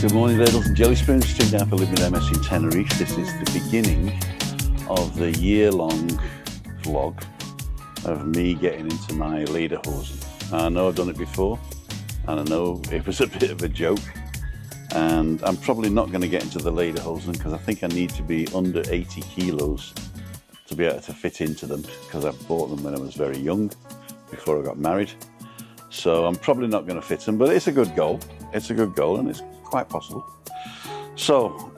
Good morning, ladles and jelly spoons. Tim down for Living with MS in Tenerife. This is the beginning of the year-long vlog of me getting into my Lederhosen. I know I've done it before, and I know it was a bit of a joke, and I'm probably not going to get into the Lederhosen because I think I need to be under 80 kilos to be able to fit into them, because I bought them when I was very young, before I got married. So I'm probably not going to fit them, but it's a good goal. It's a good goal, and it's quite possible. So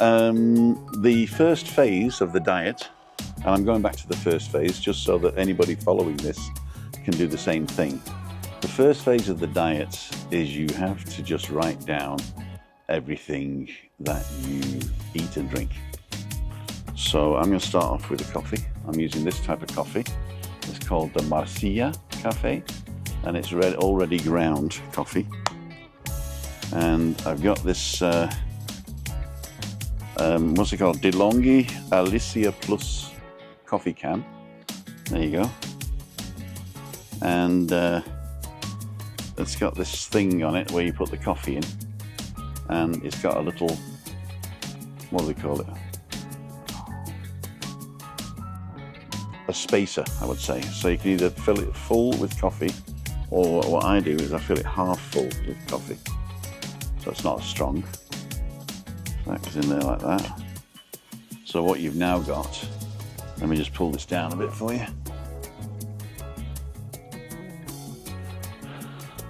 the first phase of the diet, and I'm going back to the first phase just so that anybody following this can do the same thing. The first phase of the diet is you have to just write down everything that you eat and drink. So I'm going to start off with a coffee. I'm using this type of coffee. It's called the Marcilla Cafe, and it's already ground coffee. And I've got this, what's it called? DeLonghi Alicia Plus coffee can. There you go. And it's got this thing on it where you put the coffee in, and it's got a little, what do they call it? A spacer, I would say. So you can either fill it full with coffee, or what I do is I fill it half full with coffee. So it's not as strong. That goes in there like that. So what you've now got, let me just pull this down a bit for you.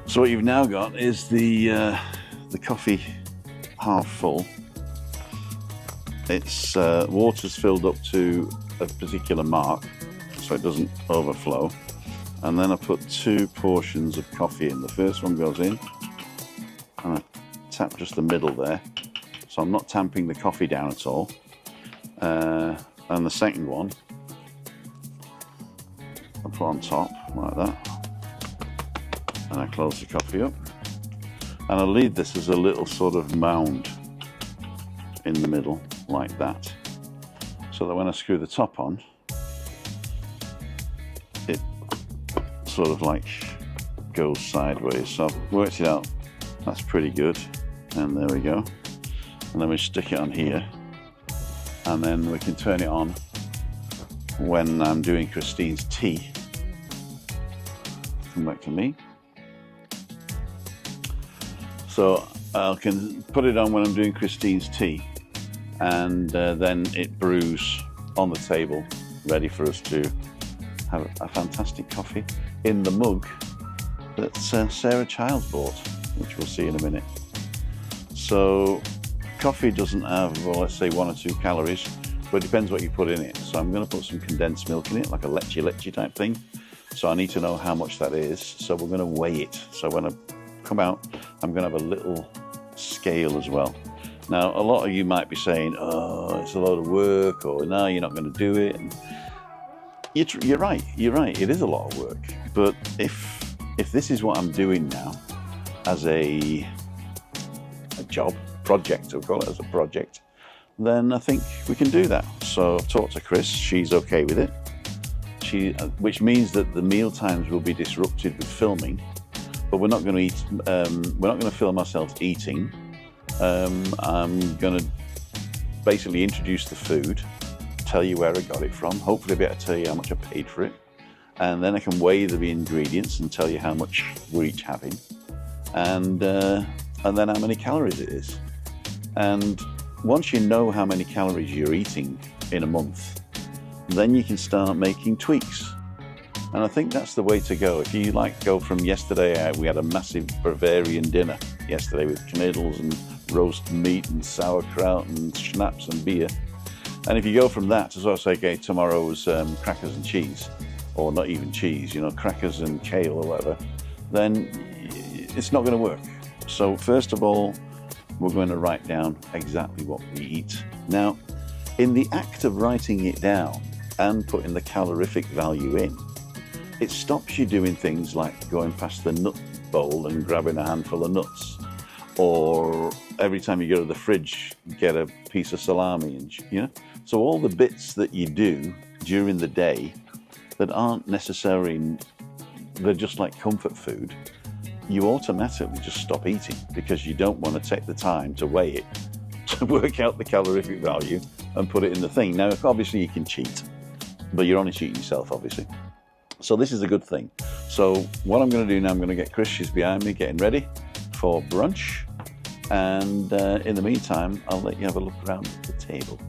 So what you've now got is the coffee half full. It's water's filled up to a particular mark, so it doesn't overflow. And then I put 2 portions of coffee in. The first one goes in, and I tap just the middle there, so I'm not tamping the coffee down at all. And the second one I put on top like that, and I close the coffee up, and I leave this as a little sort of mound in the middle like that, so that when I screw the top on, it sort of like goes sideways. So I've worked it out. That's pretty good. And there we go. And then we stick it on here, and then we can turn it on when I'm doing Christine's tea. Come back to me. So I can put it on when I'm doing Christine's tea, and then it brews on the table, ready for us to have a fantastic coffee in the mug that Sarah Childs bought, which we'll see in a minute. So coffee doesn't have, well, let's say 1 or 2 calories, but it depends what you put in it. So I'm going to put some condensed milk in it, like a leche type thing. So I need to know how much that is. So we're going to weigh it. So when I come out, I'm going to have a little scale as well. Now, a lot of you might be saying, oh, it's a lot of work, or no, you're not going to do it. And you're right. It is a lot of work. But if this is what I'm doing now as a job, project, we'll call it as a project, then I think we can do that. So I've talked to Chris, she's okay with it. Which means that the meal times will be disrupted with filming, but we're not going to eat. We're not going to film ourselves eating. I'm going to basically introduce the food, tell you where I got it from. Hopefully, I'll be able to tell you how much I paid for it, and then I can weigh the ingredients and tell you how much we're each having, and then how many calories it is. And once you know how many calories you're eating in a month, then you can start making tweaks. And I think that's the way to go. If you go from yesterday, we had a massive Bavarian dinner yesterday with kniddles and roast meat and sauerkraut and schnapps and beer. And if you go from that to sort of say, okay, tomorrow's crackers and cheese, or not even cheese, crackers and kale or whatever, then it's not going to work. So first of all, we're going to write down exactly what we eat. Now, in the act of writing it down and putting the calorific value in, it stops you doing things like going past the nut bowl and grabbing a handful of nuts, or every time you go to the fridge, get a piece of salami, and So all the bits that you do during the day that aren't necessarily, they're just like comfort food, you automatically just stop eating because you don't want to take the time to weigh it, to work out the calorific value and put it in the thing. Now, obviously you can cheat, but you're only cheating yourself, obviously. So this is a good thing. So what I'm going to do now, I'm going to get Chris, she's behind me, getting ready for brunch. And in the meantime, I'll let you have a look around the table.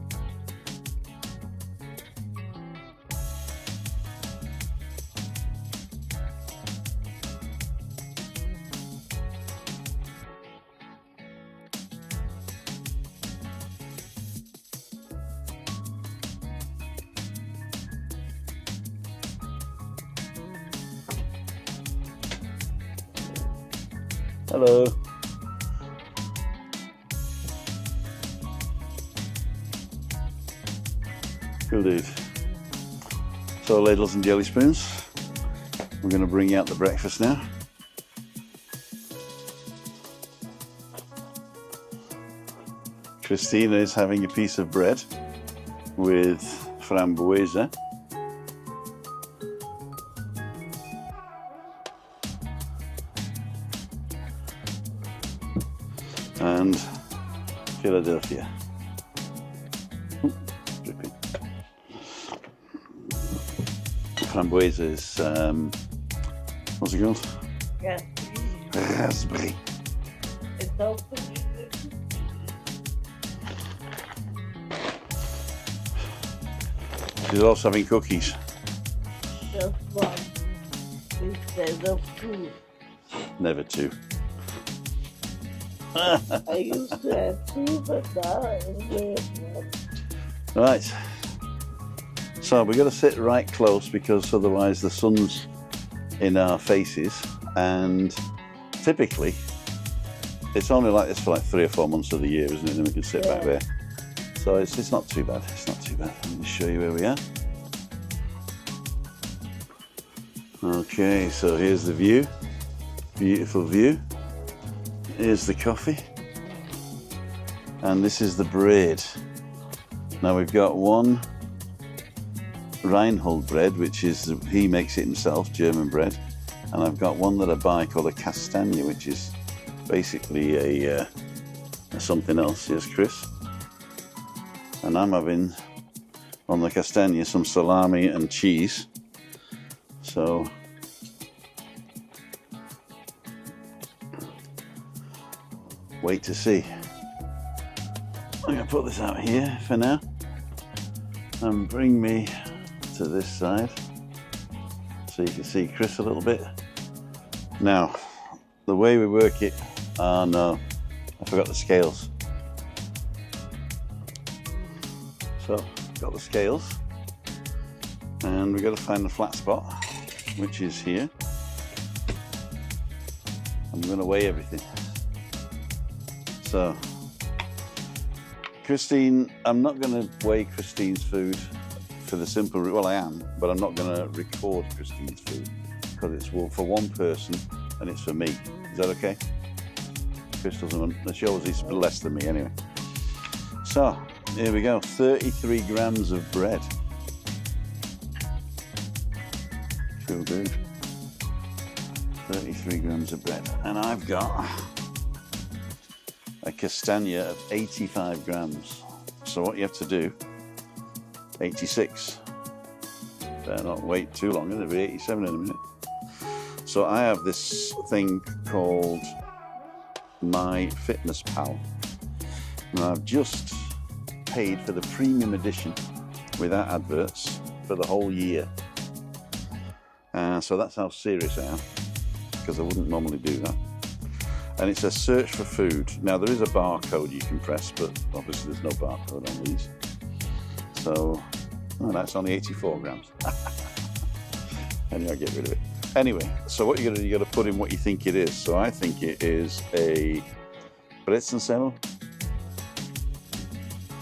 Hello. Cool dude. So ladles and jelly spoons. We're going to bring out the breakfast now. Christina is having a piece of bread with framboesa. And Philadelphia. Ooh, dripping. Framboesa is, what's it called? Yes. Raspberry. It's also She's also having cookies. just one instead of two. Never two. I used to have two, but now I only have one. Right. So we've got to sit right close because otherwise the sun's in our faces, and typically it's only like this for like 3 or 4 months of the year, isn't it? Then we can sit back there. So it's not too bad. It's not too bad. Let me show you where we are. Okay, so here's the view. Beautiful view. Here's the coffee. And this is the bread. Now we've got one Reinhold bread, which is, he makes it himself, German bread. And I've got one that I buy called a castagna, which is basically a something else. Here's Chris. And I'm having, on the castagna, some salami and cheese. So, wait to see. I'm going to put this out here for now and bring me to this side so you can see Chris a little bit. Now, the way we work it, oh no, I forgot the scales. So, got the scales, and we've got to find the flat spot, which is here. I'm going to weigh everything. So, Christine, I'm not going to weigh Christine's food for the simple, well I am, but I'm not going to record Christine's food because it's for one person and it's for me. Is that okay? Chris doesn't want, she always eats less than me anyway. So, here we go, 33 grams of bread. Feel good. 33 grams of bread. And I've got a castagna of 85 grams. So what you have to do, 86. Better not wait too long, it'll be 87 in a minute. So I have this thing called My Fitness Pal. Now I've just paid for the premium edition without adverts for the whole year. So that's how serious I am, because I wouldn't normally do that. And it's a search for food. Now there is a barcode you can press, but obviously there's no barcode on these. So, oh, that's only 84 grams. Anyway, get rid of it. Anyway, so what you're gonna do, you gotta put in what you think it is. So I think it is a Brezensemel.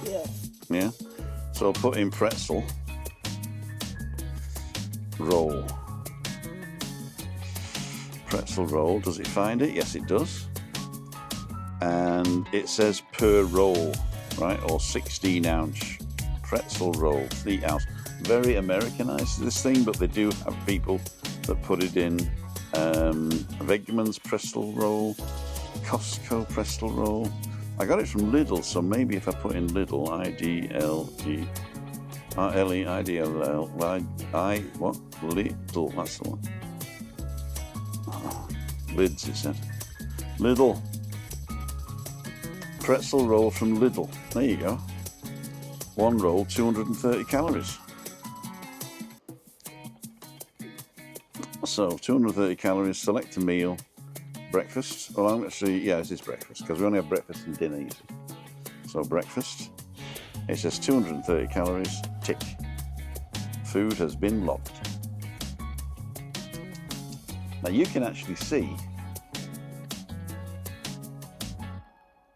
Yeah. Yeah. So I'll put in pretzel roll. Pretzel roll. Does it find it? Yes, it does. And it says per roll, right? Or 16-ounce pretzel roll, 3 ounce. Very Americanized, this thing, but they do have people that put it in Wegmans pretzel roll, Costco pretzel roll. I got it from Lidl, so maybe if I put in Lidl, I-D-L-E, R-L-E-I-D-L-L-I, what? Lidl, that's the one. Oh, lids, it said. Lidl. Pretzel roll from Lidl. There you go. One roll, 230 calories. So 230 calories, select a meal, breakfast. Well, I'm actually, yeah, this is breakfast because we only have breakfast and dinner, you see. So breakfast, it says 230 calories, tick. Food has been logged. Now you can actually see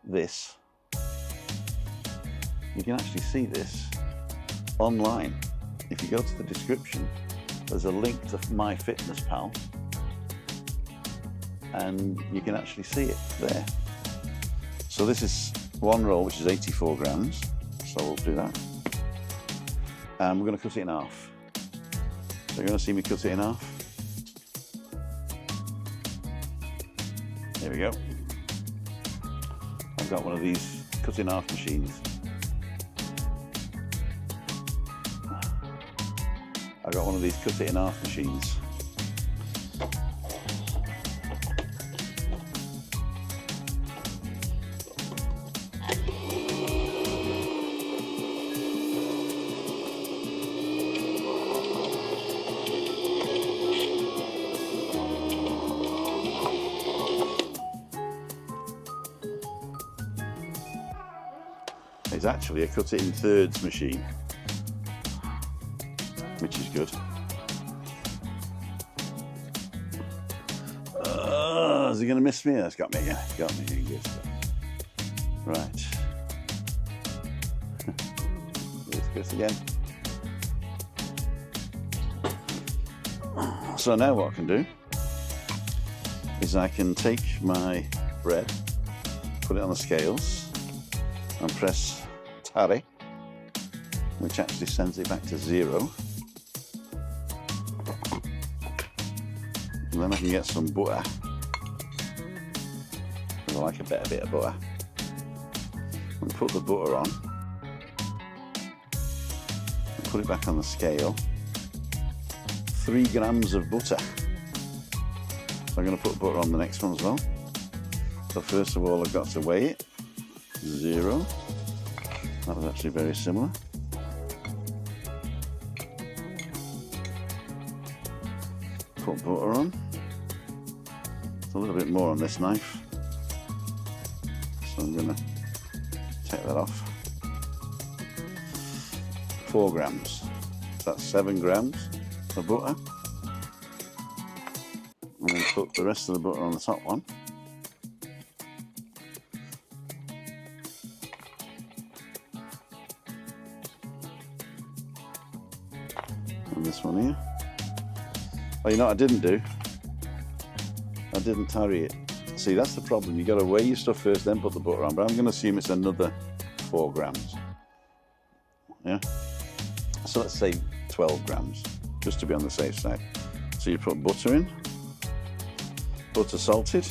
this. You can actually see this online. If you go to the description, there's a link to MyFitnessPal, and you can actually see it there. So this is one roll, which is 84 grams. So we'll do that. And we're going to cut it in half. So you're going to see me cut it in half. There we go. I've got one of these cut in half machines. I got one of these cut it in half machines. It's actually a cut it in thirds machine, which is good. Is he going to miss me? That's got me again. Got me again. Good stuff. Right. Here's Chris again. So now what I can do is I can take my bread, put it on the scales, and press tally, which actually sends it back to 0. And then I can get some butter. I like a better bit of butter. And put the butter on. And put it back on the scale. 3 grams of butter. So I'm going to put butter on the next one as well. So first of all, I've got to weigh it. 0. That was actually very similar. Put butter on. It's a little bit more on this knife. So I'm going to take that off. 4 grams. So that's 7 grams of butter. And then put the rest of the butter on the top one. And this one here. Oh, you know what I didn't do? I didn't tarry it. See, that's the problem. You've got to weigh your stuff first, then put the butter on. But I'm going to assume it's another 4 grams. Yeah? So let's say 12 grams, just to be on the safe side. So you put butter in. Butter salted.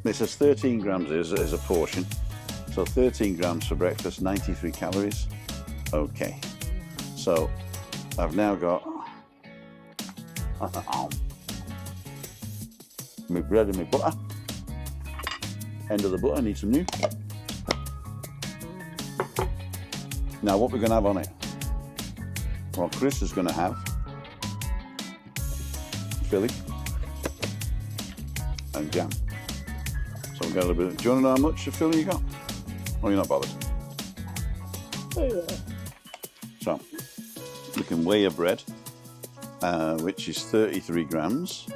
It says 13 grams is a portion. So 13 grams for breakfast, 93 calories. Okay. So I've now got my bread and my butter. End of the butter, need some new. Now what we're going to have on it? Well, Chris is going to have Philly and jam. So we've got a little bit. Do you want to know how much of Philly you got? Or you're not bothered? Oh, yeah. So you can weigh your bread, which is 33 grams.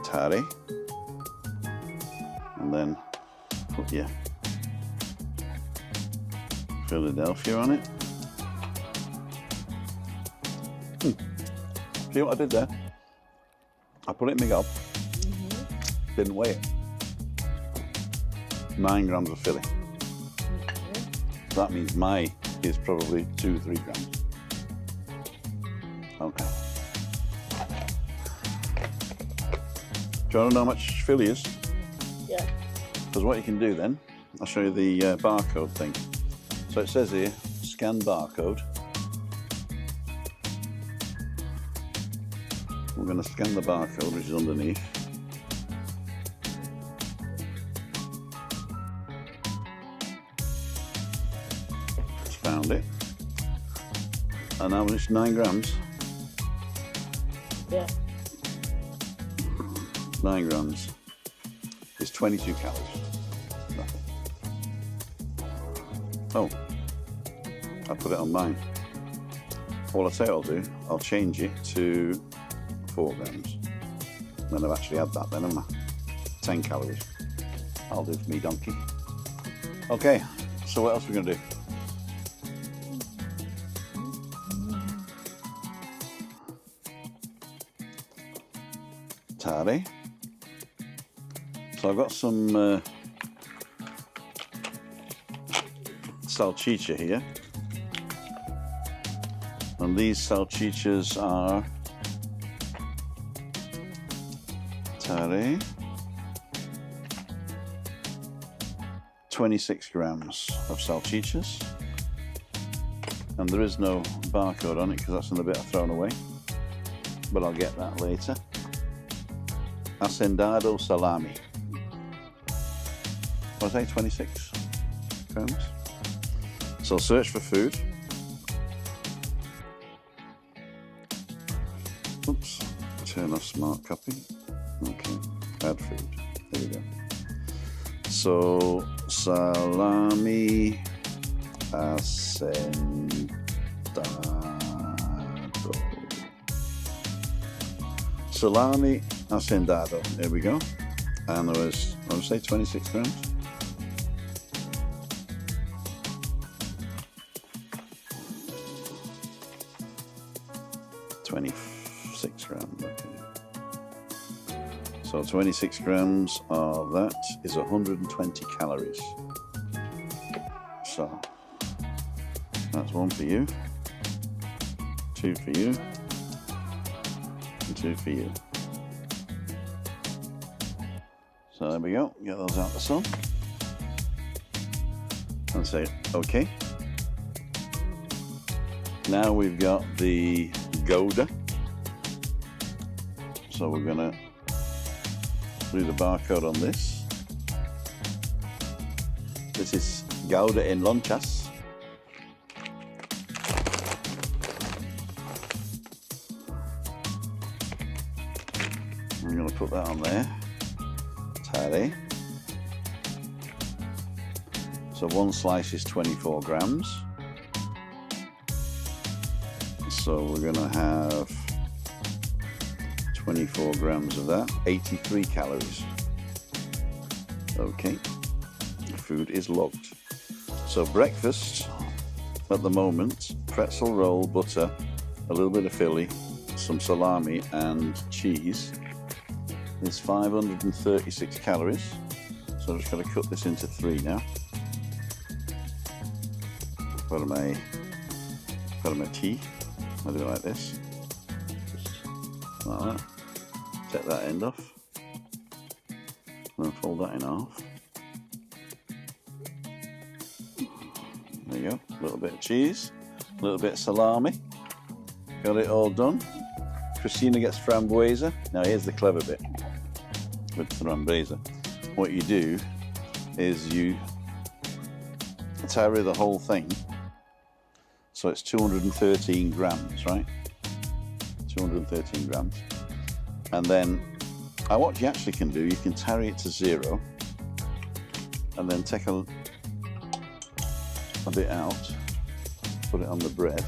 Tare. And then put your Philadelphia on it. See what I did there? I put it in my gob, didn't weigh it. 9 grams of Philly. So that means my is probably 2 or 3 grams. Okay. Do you want to know how much Philly is? Yeah. Because what you can do then, I'll show you the barcode thing. So it says here, scan barcode. We're going to scan the barcode, which is underneath. Just found it. And now it's 9 grams. Yeah. 9 grams is 22 calories. Nothing. Oh, I put it on mine. All I'll say I'll do, I'll change it to 4 grams. Then I've actually had that then, haven't I? 10 calories. I'll do for me donkey. Okay, so what else are we going to do? Tare. So I've got some salchicha here. And these salchichas are tare, 26 grams of salchichas. And there is no barcode on it because that's in the bit I've thrown away. But I'll get that later. Hacendado salami. What was I, 26 grams? So search for food. Oops, turn off smart copy. Okay, add food. There we go. So salami hacendado. Salami hacendado. There we go. And there was, I would say 26 grams. Okay. So 26 grams of that is 120 calories. So that's 1 for you, 2 for you, and 2 for you. So there we go, get those out the sun. And say okay. Now we've got the Gouda. So we're gonna do the barcode on this. This is Gouda en lonchas. I'm gonna put that on there. Tare. So 1 slice is 24 grams. So we're gonna have 24 grams of that, 83 calories. Okay, the food is logged. So breakfast at the moment, pretzel roll, butter, a little bit of Philly, some salami and cheese is 536 calories. So I'm just going to cut this into 3 now. Put my tea. I'll do it like this. Like that. Take that end off. And then fold that in half. There you go. A little bit of cheese, a little bit of salami. Got it all done. Christina gets frambuesa. Now here's the clever bit with frambuesa. What you do is you tare the whole thing. So it's 213 grams, right? 213 grams. And then what you actually can do, you can tare it to 0 and then take a bit out, put it on the bread,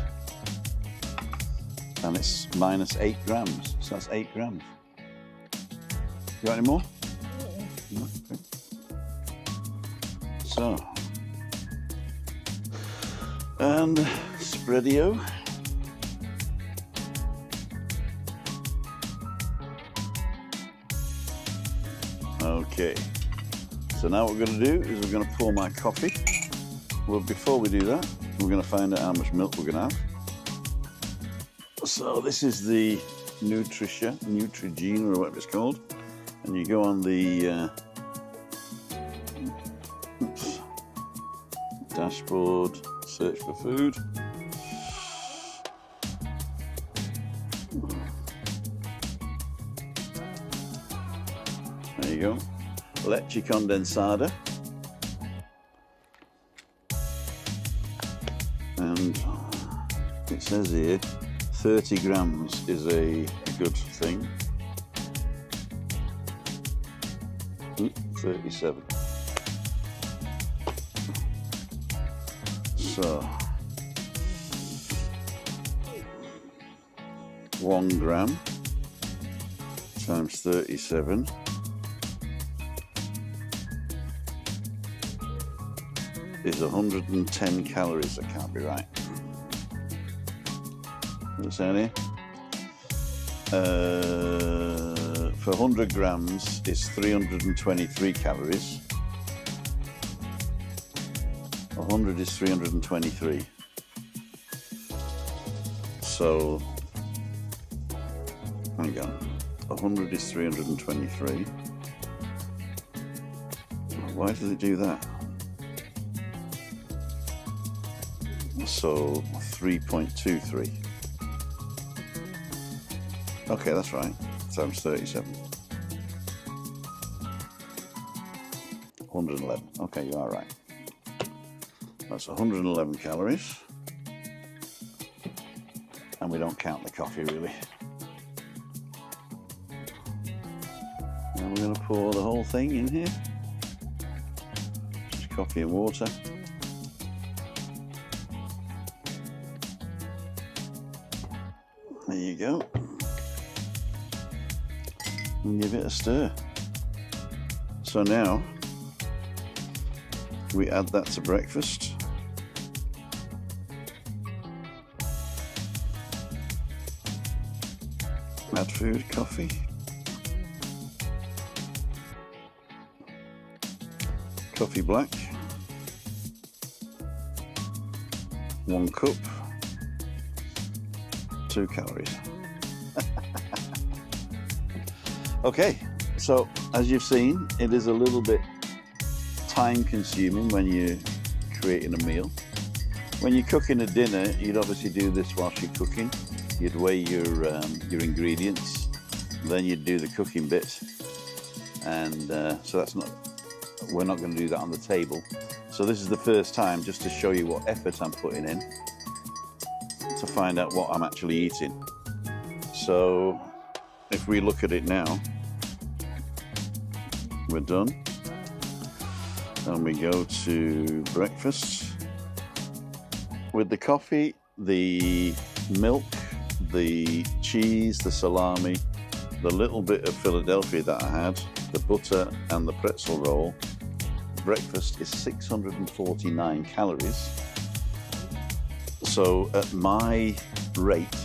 and it's minus 8 grams. So that's 8 grams. You got any more? No? Okay. So, and spreadio. Okay, so now what we're going to do is we're going to pour my coffee. Well, before we do that, We're going to find out how much milk we're going to have. So this is the Nutrigene, or whatever it's called. And you go on the dashboard, search for food. There you go. Leche condensada. And it says here 30 grams is a good thing. 37. So 1 gram times 37 is 110 calories. That can't be right. What's that here? For 100 grams is 323 calories. 100 is 323. So, hang on. 100 is 323. Why does it do that? So 3.23. Okay, that's right. Times 37. 111. Okay, you are right. That's 111 calories. And we don't count the coffee, really. And we're going to pour the whole thing in here. Just coffee and water. There you go. And give it a stir. So now we add that to breakfast. Add food, coffee. Coffee black. 1 cup. 2 calories. Okay, so as you've seen, it is a little bit time consuming when you're creating a meal. When you're cooking a dinner, you'd obviously do this whilst you're cooking. You'd weigh your ingredients, then you'd do the cooking bit, and so we're not going to do that on the table. So this is the first time, just to show you what effort I'm putting in to find out what I'm actually eating. So if we look at it now, we're done, and we go to breakfast with the coffee, the milk, the cheese, the salami, the little bit of Philadelphia that I had, the butter and the pretzel roll. Breakfast is 649 calories. So at my rate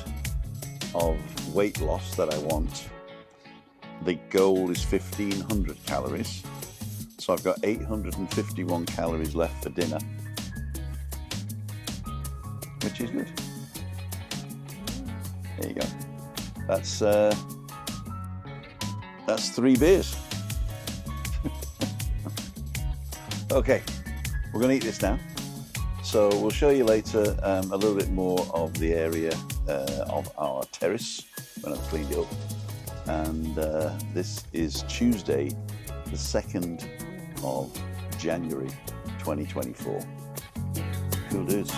of weight loss that I want, the goal is 1500 calories. So I've got 851 calories left for dinner, which is good. There you go. That's 3 beers. Okay, we're going to eat this now. So we'll show you later a little bit more of the area of our terrace when I've cleaned it up. And this is Tuesday, the 2nd of January 2024. Cool dudes.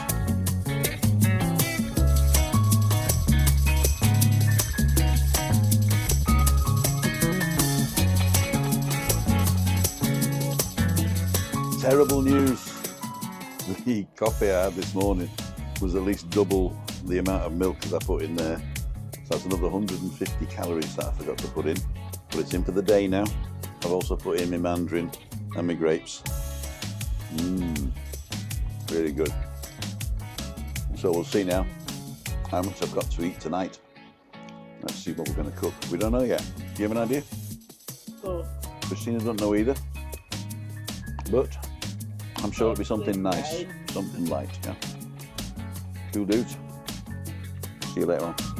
Terrible news. The coffee I had this morning was at least double the amount of milk as I put in there. So that's another 150 calories that I forgot to put in. But it's in for the day now. I've also put in my mandarin and my grapes. Really good. So we'll see now how much I've got to eat tonight. Let's see what we're going to cook. We don't know yet. Do you have an idea? Oh. Christina doesn't know either. But I'm sure it'll be something nice. Something light, yeah. Cool dudes. See you later on.